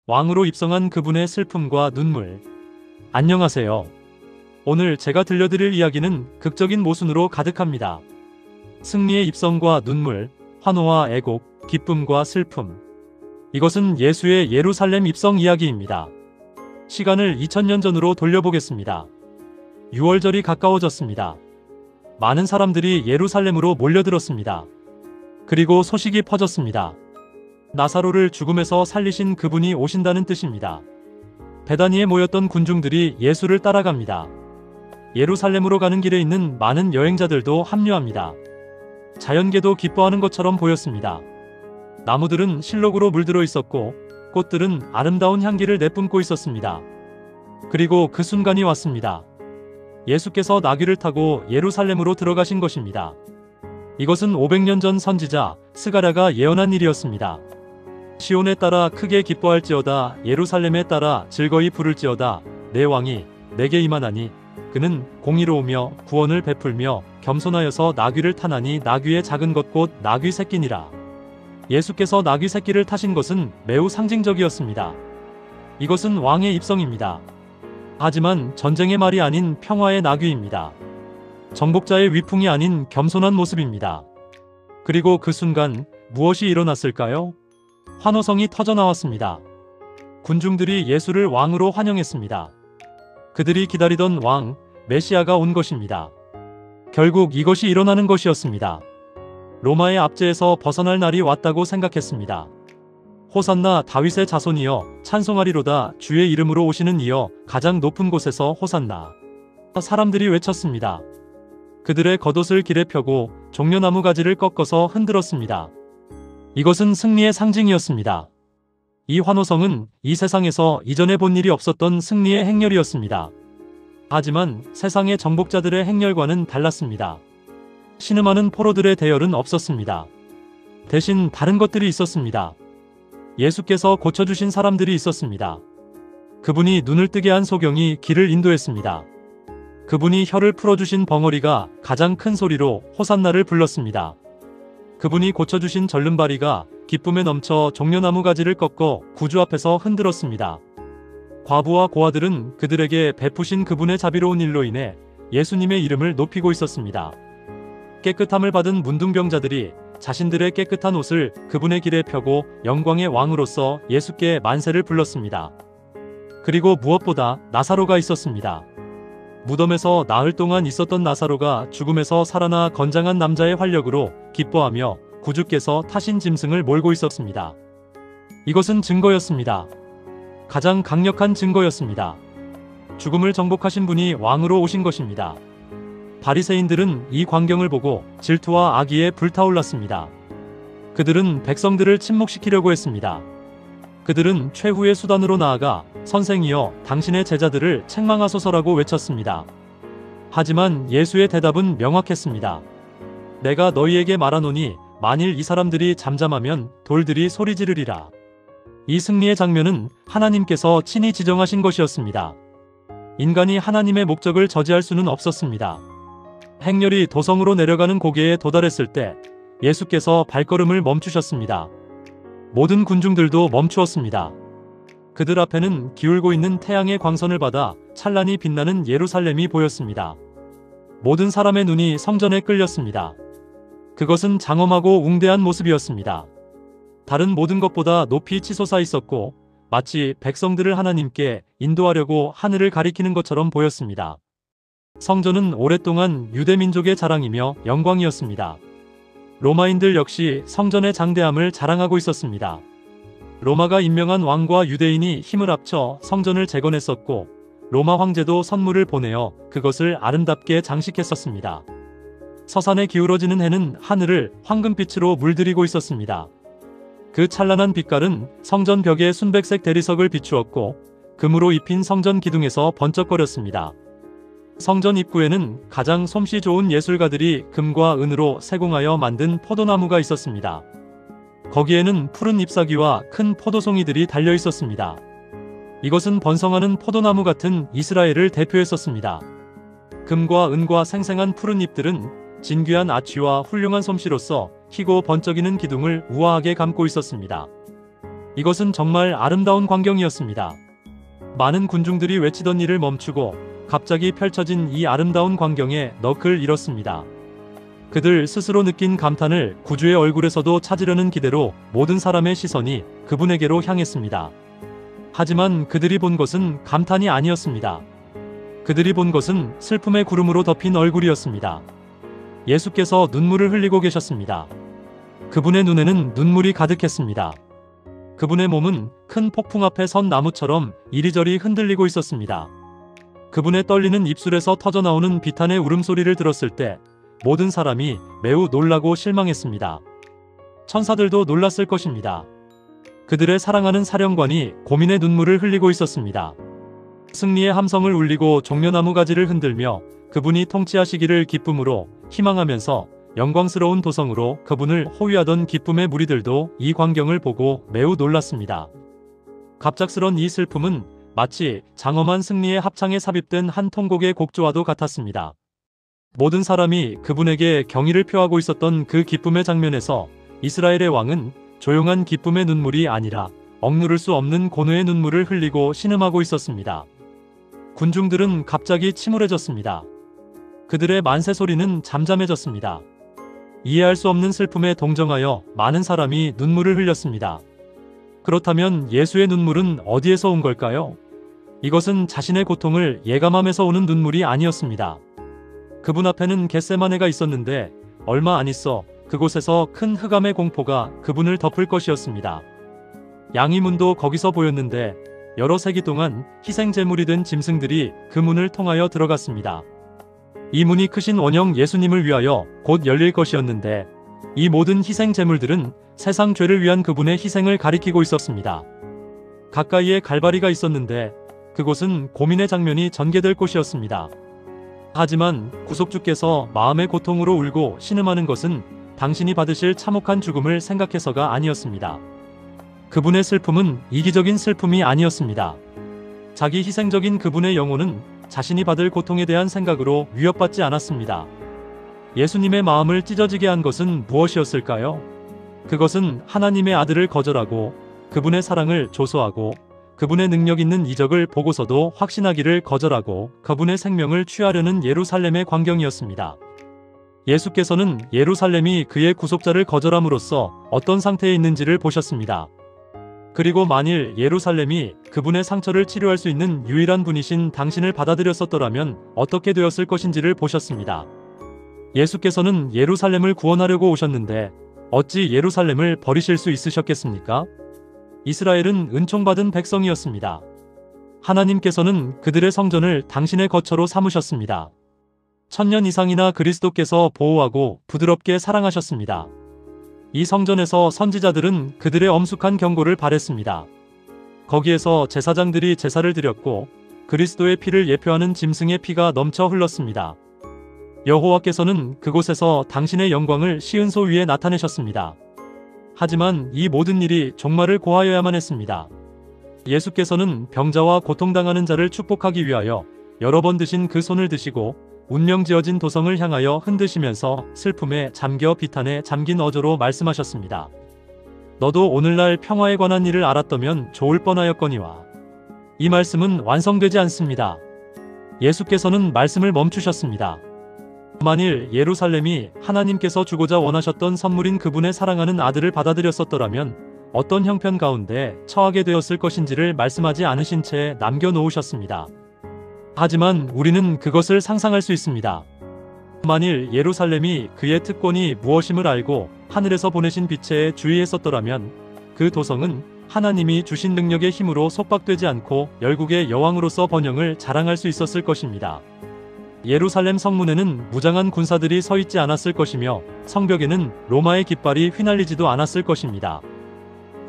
왕으로 입성한 그분의 슬픔과 눈물. 안녕하세요. 오늘 제가 들려드릴 이야기는 극적인 모순으로 가득합니다. 승리의 입성과 눈물, 환호와 애곡, 기쁨과 슬픔. 이것은 예수의 예루살렘 입성 이야기입니다. 시간을 2000년 전으로 돌려보겠습니다. 6월절이 가까워졌습니다. 많은 사람들이 예루살렘으로 몰려들었습니다. 그리고 소식이 퍼졌습니다. 나사로를 죽음에서 살리신 그분이 오신다는 뜻입니다. 베다니에 모였던 군중들이 예수를 따라갑니다. 예루살렘으로 가는 길에 있는 많은 여행자들도 합류합니다. 자연계도 기뻐하는 것처럼 보였습니다. 나무들은 실록으로 물들어 있었고 꽃들은 아름다운 향기를 내뿜고 있었습니다. 그리고 그 순간이 왔습니다. 예수께서 나귀를 타고 예루살렘으로 들어가신 것입니다. 이것은 500년 전 선지자 스가랴가 예언한 일이었습니다. 시온에 따라 크게 기뻐할지어다, 예루살렘에 따라 즐거이 부를지어다. 내 왕이 내게 임하나니 그는 공의로우며 구원을 베풀며 겸손하여서 나귀를 타나니 나귀의 작은 것 곧 나귀 새끼니라. 예수께서 나귀 새끼를 타신 것은 매우 상징적이었습니다. 이것은 왕의 입성입니다. 하지만 전쟁의 말이 아닌 평화의 나귀입니다. 정복자의 위풍이 아닌 겸손한 모습입니다. 그리고 그 순간 무엇이 일어났을까요? 환호성이 터져나왔습니다. 군중들이 예수를 왕으로 환영했습니다. 그들이 기다리던 왕, 메시아가 온 것입니다. 결국 이것이 일어나는 것이었습니다. 로마의 압제에서 벗어날 날이 왔다고 생각했습니다. 호산나 다윗의 자손이여 찬송하리로다, 주의 이름으로 오시는 이여 가장 높은 곳에서 호산나. 사람들이 외쳤습니다. 그들의 겉옷을 길에 펴고 종려나무 가지를 꺾어서 흔들었습니다. 이것은 승리의 상징이었습니다. 이 환호성은 이 세상에서 이전에 본 일이 없었던 승리의 행렬이었습니다. 하지만 세상의 정복자들의 행렬과는 달랐습니다. 신음하는 포로들의 대열은 없었습니다. 대신 다른 것들이 있었습니다. 예수께서 고쳐주신 사람들이 있었습니다. 그분이 눈을 뜨게 한 소경이 길을 인도했습니다. 그분이 혀를 풀어주신 벙어리가 가장 큰 소리로 호산나를 불렀습니다. 그분이 고쳐주신 절름발이가 기쁨에 넘쳐 종려나무 가지를 꺾어 구주 앞에서 흔들었습니다. 과부와 고아들은 그들에게 베푸신 그분의 자비로운 일로 인해 예수님의 이름을 높이고 있었습니다. 깨끗함을 받은 문둥병자들이 자신들의 깨끗한 옷을 그분의 길에 펴고 영광의 왕으로서 예수께 만세를 불렀습니다. 그리고 무엇보다 나사로가 있었습니다. 무덤에서 나흘 동안 있었던 나사로가 죽음에서 살아나 건장한 남자의 활력으로 기뻐하며 구주께서 타신 짐승을 몰고 있었습니다. 이것은 증거였습니다. 가장 강력한 증거였습니다. 죽음을 정복하신 분이 왕으로 오신 것입니다. 바리새인들은 이 광경을 보고 질투와 악의에 불타올랐습니다. 그들은 백성들을 침묵시키려고 했습니다. 그들은 최후의 수단으로 나아가 선생이여 당신의 제자들을 책망하소서라고 외쳤습니다. 하지만 예수의 대답은 명확했습니다. 내가 너희에게 말하노니 만일 이 사람들이 잠잠하면 돌들이 소리 지르리라. 이 승리의 장면은 하나님께서 친히 지정하신 것이었습니다. 인간이 하나님의 목적을 저지할 수는 없었습니다. 행렬이 도성으로 내려가는 고개에 도달했을 때 예수께서 발걸음을 멈추셨습니다. 모든 군중들도 멈추었습니다. 그들 앞에는 기울고 있는 태양의 광선을 받아 찬란히 빛나는 예루살렘이 보였습니다. 모든 사람의 눈이 성전에 끌렸습니다. 그것은 장엄하고 웅대한 모습이었습니다. 다른 모든 것보다 높이 치솟아 있었고 마치 백성들을 하나님께 인도하려고 하늘을 가리키는 것처럼 보였습니다. 성전은 오랫동안 유대민족의 자랑이며 영광이었습니다. 로마인들 역시 성전의 장대함을 자랑하고 있었습니다. 로마가 임명한 왕과 유대인이 힘을 합쳐 성전을 재건했었고 로마 황제도 선물을 보내어 그것을 아름답게 장식했었습니다. 서산에 기울어지는 해는 하늘을 황금빛으로 물들이고 있었습니다. 그 찬란한 빛깔은 성전 벽에 순백색 대리석을 비추었고 금으로 입힌 성전 기둥에서 번쩍거렸습니다. 성전 입구에는 가장 솜씨 좋은 예술가들이 금과 은으로 세공하여 만든 포도나무가 있었습니다. 거기에는 푸른 잎사귀와 큰 포도송이들이 달려 있었습니다. 이것은 번성하는 포도나무 같은 이스라엘을 대표했었습니다. 금과 은과 생생한 푸른 잎들은 진귀한 아취와 훌륭한 솜씨로서 희고 번쩍이는 기둥을 우아하게 감고 있었습니다. 이것은 정말 아름다운 광경이었습니다. 많은 군중들이 외치던 일을 멈추고 갑자기 펼쳐진 이 아름다운 광경에 넋을 잃었습니다. 그들 스스로 느낀 감탄을 구주의 얼굴에서도 찾으려는 기대로 모든 사람의 시선이 그분에게로 향했습니다. 하지만 그들이 본 것은 감탄이 아니었습니다. 그들이 본 것은 슬픔의 구름으로 덮인 얼굴이었습니다. 예수께서 눈물을 흘리고 계셨습니다. 그분의 눈에는 눈물이 가득했습니다. 그분의 몸은 큰 폭풍 앞에 선 나무처럼 이리저리 흔들리고 있었습니다. 그분의 떨리는 입술에서 터져나오는 비탄의 울음소리를 들었을 때 모든 사람이 매우 놀라고 실망했습니다. 천사들도 놀랐을 것입니다. 그들의 사랑하는 사령관이 고민의 눈물을 흘리고 있었습니다. 승리의 함성을 울리고 종려나무 가지를 흔들며 그분이 통치하시기를 기쁨으로 희망하면서 영광스러운 도성으로 그분을 호위하던 기쁨의 무리들도 이 광경을 보고 매우 놀랐습니다. 갑작스런 이 슬픔은 마치 장엄한 승리의 합창에 삽입된 한 통곡의 곡조와도 같았습니다. 모든 사람이 그분에게 경의를 표하고 있었던 그 기쁨의 장면에서 이스라엘의 왕은 조용한 기쁨의 눈물이 아니라 억누를 수 없는 고뇌의 눈물을 흘리고 신음하고 있었습니다. 군중들은 갑자기 침울해졌습니다. 그들의 만세 소리는 잠잠해졌습니다. 이해할 수 없는 슬픔에 동정하여 많은 사람이 눈물을 흘렸습니다. 그렇다면 예수의 눈물은 어디에서 온 걸까요? 이것은 자신의 고통을 예감하면서 오는 눈물이 아니었습니다. 그분 앞에는 겟세마네가 있었는데 얼마 안 있어 그곳에서 큰 흑암의 공포가 그분을 덮을 것이었습니다. 양이문도 거기서 보였는데 여러 세기 동안 희생제물이 된 짐승들이 그 문을 통하여 들어갔습니다. 이 문이 크신 원형 예수님을 위하여 곧 열릴 것이었는데 이 모든 희생제물들은 세상 죄를 위한 그분의 희생을 가리키고 있었습니다. 가까이에 갈바리가 있었는데 그곳은 고민의 장면이 전개될 곳이었습니다. 하지만 구속주께서 마음의 고통으로 울고 신음하는 것은 당신이 받으실 참혹한 죽음을 생각해서가 아니었습니다. 그분의 슬픔은 이기적인 슬픔이 아니었습니다. 자기 희생적인 그분의 영혼은 자신이 받을 고통에 대한 생각으로 위협받지 않았습니다. 예수님의 마음을 찢어지게 한 것은 무엇이었을까요? 그것은 하나님의 아들을 거절하고 그분의 사랑을 조소하고 그분의 능력 있는 이적을 보고서도 확신하기를 거절하고 그분의 생명을 취하려는 예루살렘의 광경이었습니다. 예수께서는 예루살렘이 그의 구속자를 거절함으로써 어떤 상태에 있는지를 보셨습니다. 그리고 만일 예루살렘이 그분의 상처를 치료할 수 있는 유일한 분이신 당신을 받아들였었더라면 어떻게 되었을 것인지를 보셨습니다. 예수께서는 예루살렘을 구원하려고 오셨는데 어찌 예루살렘을 버리실 수 있으셨겠습니까? 이스라엘은 은총받은 백성이었습니다. 하나님께서는 그들의 성전을 당신의 거처로 삼으셨습니다. 1000년 이상이나 그리스도께서 보호하고 부드럽게 사랑하셨습니다. 이 성전에서 선지자들은 그들의 엄숙한 경고를 바랬습니다. 거기에서 제사장들이 제사를 드렸고 그리스도의 피를 예표하는 짐승의 피가 넘쳐 흘렀습니다. 여호와께서는 그곳에서 당신의 영광을 시은소 위에 나타내셨습니다. 하지만 이 모든 일이 종말을 고하여야만 했습니다. 예수께서는 병자와 고통당하는 자를 축복하기 위하여 여러 번 드신 그 손을 드시고 운명지어진 도성을 향하여 흔드시면서 슬픔에 잠겨 비탄에 잠긴 어조로 말씀하셨습니다. 너도 오늘날 평화에 관한 일을 알았다면 좋을 뻔하였거니와. 이 말씀은 완성되지 않습니다. 예수께서는 말씀을 멈추셨습니다. 만일 예루살렘이 하나님께서 주고자 원하셨던 선물인 그분의 사랑하는 아들을 받아들였었더라면 어떤 형편 가운데 처하게 되었을 것인지를 말씀하지 않으신 채 남겨놓으셨습니다. 하지만 우리는 그것을 상상할 수 있습니다. 만일 예루살렘이 그의 특권이 무엇임을 알고 하늘에서 보내신 빛에 주의했었더라면 그 도성은 하나님이 주신 능력의 힘으로 속박되지 않고 열국의 여왕으로서 번영을 자랑할 수 있었을 것입니다. 예루살렘 성문에는 무장한 군사들이 서 있지 않았을 것이며 성벽에는 로마의 깃발이 휘날리지도 않았을 것입니다.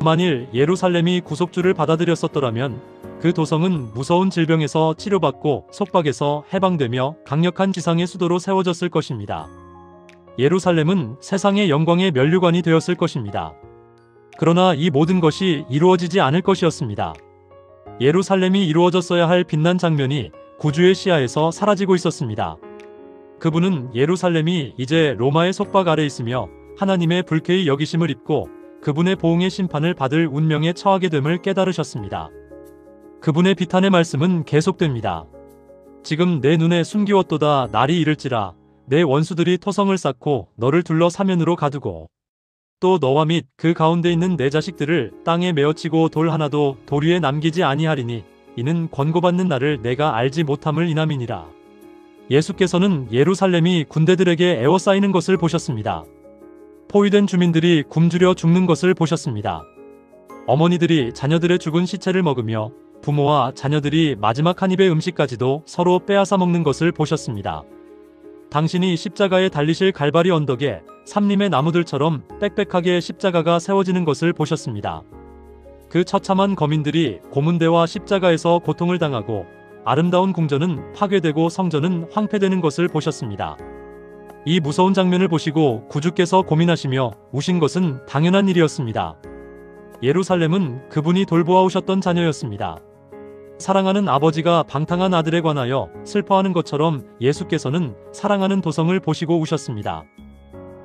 만일 예루살렘이 구속주를 받아들였었더라면 그 도성은 무서운 질병에서 치료받고 속박에서 해방되며 강력한 지상의 수도로 세워졌을 것입니다. 예루살렘은 세상의 영광의 면류관이 되었을 것입니다. 그러나 이 모든 것이 이루어지지 않을 것이었습니다. 예루살렘이 이루어졌어야 할 빛난 장면이 구주의 시야에서 사라지고 있었습니다. 그분은 예루살렘이 이제 로마의 속박 아래 있으며 하나님의 불쾌히 여기심을 입고 그분의 보응의 심판을 받을 운명에 처하게 됨을 깨달으셨습니다. 그분의 비탄의 말씀은 계속됩니다. 지금 내 눈에 숨기웠도다. 날이 이를지라 내 원수들이 토성을 쌓고 너를 둘러 사면으로 가두고 또 너와 및 그 가운데 있는 내 자식들을 땅에 메어치고 돌 하나도 돌 위에 남기지 아니하리니 이는 권고받는 날을 내가 알지 못함을 인함이니라. 예수께서는 예루살렘이 군대들에게 에워싸이는 것을 보셨습니다. 포위된 주민들이 굶주려 죽는 것을 보셨습니다. 어머니들이 자녀들의 죽은 시체를 먹으며 부모와 자녀들이 마지막 한 입의 음식까지도 서로 빼앗아 먹는 것을 보셨습니다. 당신이 십자가에 달리실 갈바리 언덕에 삼림의 나무들처럼 빽빽하게 십자가가 세워지는 것을 보셨습니다. 그 처참한 거민들이 고문대와 십자가에서 고통을 당하고 아름다운 궁전은 파괴되고 성전은 황폐되는 것을 보셨습니다. 이 무서운 장면을 보시고 구주께서 고민하시며 우신 것은 당연한 일이었습니다. 예루살렘은 그분이 돌보아오셨던 자녀였습니다. 사랑하는 아버지가 방탕한 아들에 관하여 슬퍼하는 것처럼 예수께서는 사랑하는 도성을 보시고 우셨습니다.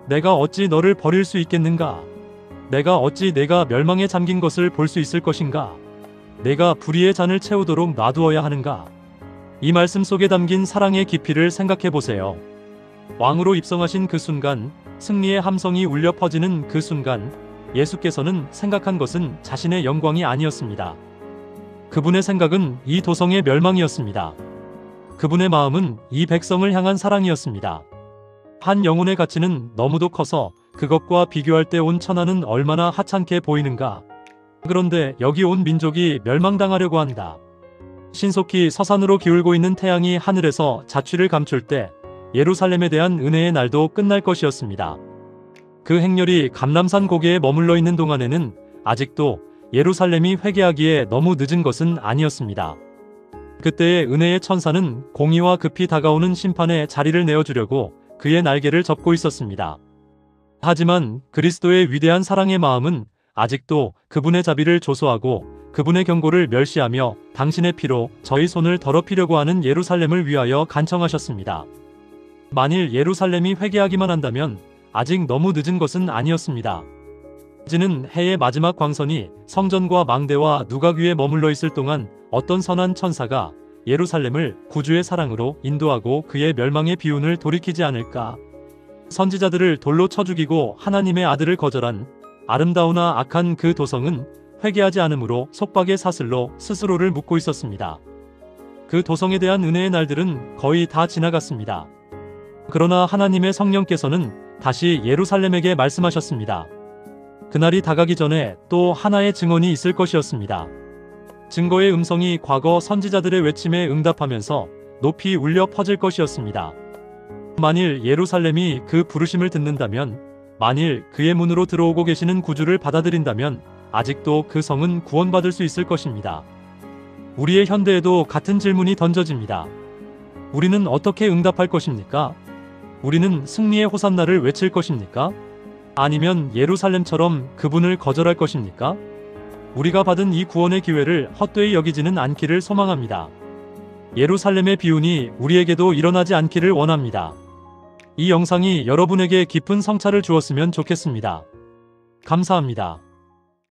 내가 어찌 너를 버릴 수 있겠는가? 내가 어찌 내가 멸망에 잠긴 것을 볼 수 있을 것인가? 내가 불의의 잔을 채우도록 놔두어야 하는가? 이 말씀 속에 담긴 사랑의 깊이를 생각해 보세요. 왕으로 입성하신 그 순간, 승리의 함성이 울려 퍼지는 그 순간, 예수께서는 생각한 것은 자신의 영광이 아니었습니다. 그분의 생각은 이 도성의 멸망이었습니다. 그분의 마음은 이 백성을 향한 사랑이었습니다. 한 영혼의 가치는 너무도 커서 그것과 비교할 때 온 천하는 얼마나 하찮게 보이는가. 그런데 여기 온 민족이 멸망당하려고 한다. 신속히 서산으로 기울고 있는 태양이 하늘에서 자취를 감출 때 예루살렘에 대한 은혜의 날도 끝날 것이었습니다. 그 행렬이 감람산 고개에 머물러 있는 동안에는 아직도 예루살렘이 회개하기에 너무 늦은 것은 아니었습니다. 그때의 은혜의 천사는 공의와 급히 다가오는 심판에 자리를 내어주려고 그의 날개를 접고 있었습니다. 하지만 그리스도의 위대한 사랑의 마음은 아직도 그분의 자비를 조소하고 그분의 경고를 멸시하며 당신의 피로 저희 손을 더럽히려고 하는 예루살렘을 위하여 간청하셨습니다. 만일 예루살렘이 회개하기만 한다면 아직 너무 늦은 것은 아니었습니다. 이제는 해의 마지막 광선이 성전과 망대와 누각 위에 머물러 있을 동안 어떤 선한 천사가 예루살렘을 구주의 사랑으로 인도하고 그의 멸망의 비운을 돌이키지 않을까. 선지자들을 돌로 쳐 죽이고 하나님의 아들을 거절한 아름다우나 악한 그 도성은 회개하지 않으므로 속박의 사슬로 스스로를 묶고 있었습니다. 그 도성에 대한 은혜의 날들은 거의 다 지나갔습니다. 그러나 하나님의 성령께서는 다시 예루살렘에게 말씀하셨습니다. 그날이 다가기 전에 또 하나의 증언이 있을 것이었습니다. 증거의 음성이 과거 선지자들의 외침에 응답하면서 높이 울려 퍼질 것이었습니다. 만일 예루살렘이 그 부르심을 듣는다면, 만일 그의 문으로 들어오고 계시는 구주를 받아들인다면 아직도 그 성은 구원받을 수 있을 것입니다. 우리의 현대에도 같은 질문이 던져집니다. 우리는 어떻게 응답할 것입니까? 우리는 승리의 호산나를 외칠 것입니까? 아니면 예루살렘처럼 그분을 거절할 것입니까? 우리가 받은 이 구원의 기회를 헛되이 여기지는 않기를 소망합니다. 예루살렘의 비운이 우리에게도 일어나지 않기를 원합니다. 이 영상이 여러분에게 깊은 성찰을 주었으면 좋겠습니다. 감사합니다.